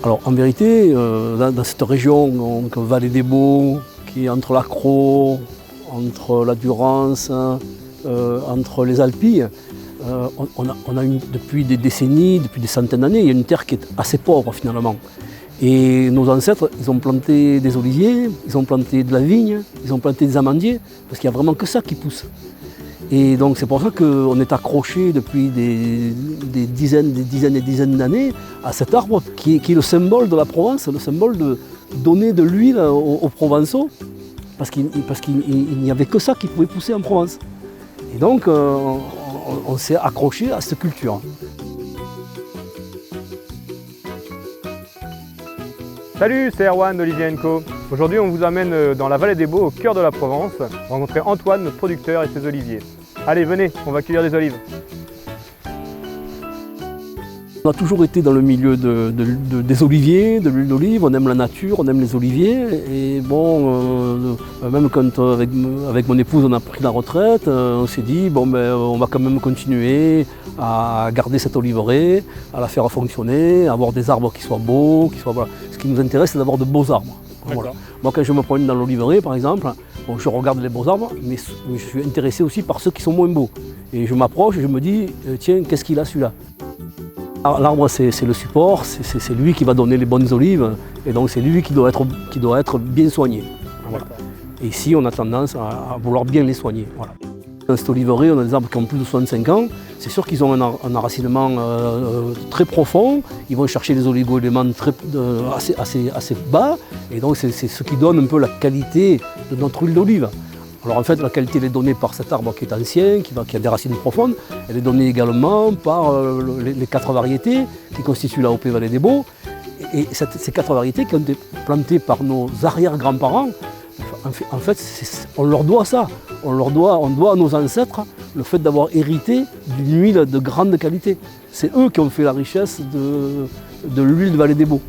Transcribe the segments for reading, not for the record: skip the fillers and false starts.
Alors en vérité, dans cette région, donc Vallée des Baux, qui est entre la Crau, entre la Durance, entre les Alpilles, on a depuis des décennies, depuis des centaines d'années, il y a une terre qui est assez pauvre finalement. Et nos ancêtres, ils ont planté des oliviers, ils ont planté de la vigne, ils ont planté des amandiers, parce qu'il n'y a vraiment que ça qui pousse. Et donc c'est pour ça qu'on est accroché depuis des dizaines et des dizaines d'années à cet arbre qui est le symbole de la Provence, le symbole de donner de l'huile aux Provençaux, parce qu'il n'y avait que ça qui pouvait pousser en Provence. Et donc on s'est accroché à cette culture. Salut, c'est Erwan d'Olivier & Co. Aujourd'hui, on vous amène dans la Vallée des Baux, au cœur de la Provence, rencontrer Antoine, notre producteur, et ses oliviers. Allez, venez, on va cueillir des olives. On a toujours été dans le milieu des oliviers, de l'huile d'olive, on aime la nature, on aime les oliviers. Et bon, même quand avec mon épouse on a pris la retraite, on s'est dit bon ben on va quand même continuer à garder cette oliveraie, à la faire fonctionner, à avoir des arbres qui soient beaux, voilà. Ce qui nous intéresse c'est d'avoir de beaux arbres. Voilà. Moi quand je me promène dans l'oliveraie par exemple, bon, je regarde les beaux arbres, mais je suis intéressé aussi par ceux qui sont moins beaux. Et je m'approche et je me dis tiens, qu'est-ce qu'il a celui-là? L'arbre c'est le support, c'est lui qui va donner les bonnes olives et donc c'est lui qui doit être bien soigné. Voilà. Et ici on a tendance à vouloir bien les soigner. Voilà. Dans cette oliveraie on a des arbres qui ont plus de 65 ans, c'est sûr qu'ils ont un enracinement très profond, ils vont chercher les oligo-éléments assez bas et donc c'est ce qui donne un peu la qualité de notre huile d'olive. Alors en fait la qualité elle est donnée par cet arbre qui est ancien, qui a des racines profondes, elle est donnée également par les 4 variétés qui constituent la OP Vallée des Baux. Et ces 4 variétés qui ont été plantées par nos arrière-grands-parents, en fait on leur doit ça, on doit à nos ancêtres le fait d'avoir hérité d'une huile de grande qualité. C'est eux qui ont fait la richesse de l'huile de Vallée des Baux.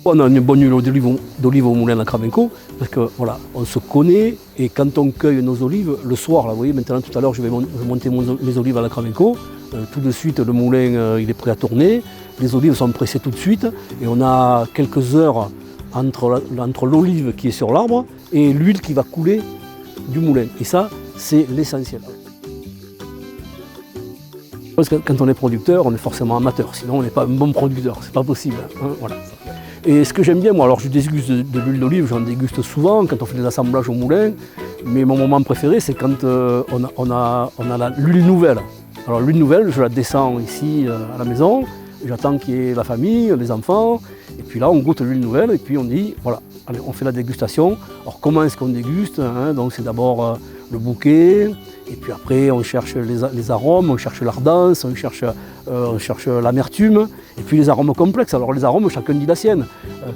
On a une bonne huile d'olive au moulin à Cramenco parce que voilà, on se connaît et quand on cueille nos olives le soir, là, vous voyez maintenant tout à l'heure je vais monter mes olives à la Cramenco, tout de suite le moulin il est prêt à tourner, les olives sont pressées tout de suite et on a quelques heures entre l'olive qui est sur l'arbre et l'huile qui va couler du moulin et ça c'est l'essentiel. Parce que quand on est producteur, on est forcément amateur, sinon on n'est pas un bon producteur, c'est pas possible. Hein, voilà. Et ce que j'aime bien, moi, alors je déguste de l'huile d'olive, j'en déguste souvent quand on fait des assemblages au moulin, mais mon moment préféré c'est quand on a l'huile nouvelle. Alors l'huile nouvelle, je la descends ici à la maison, j'attends qu'il y ait la famille, les enfants, et puis là on goûte l'huile nouvelle et puis on dit voilà, allez, on fait la dégustation. Alors comment est-ce qu'on déguste, hein? Donc c'est d'abord le bouquet, et puis après on cherche les arômes, on cherche l'ardence, on cherche l'amertume, et puis les arômes complexes. Alors les arômes, chacun dit la sienne.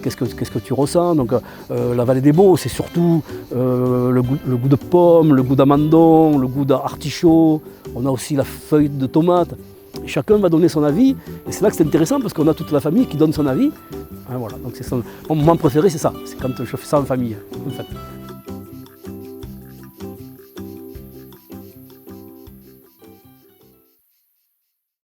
Qu'est-ce que tu ressens? Donc la Vallée des Baux, c'est surtout le goût de pomme, le goût d'amandon, le goût d'artichaut. On a aussi la feuille de tomate. Et chacun va donner son avis, et c'est là que c'est intéressant parce qu'on a toute la famille qui donne son avis. Hein, voilà. Donc mon moment préféré c'est ça, c'est quand je fais ça en famille en fait.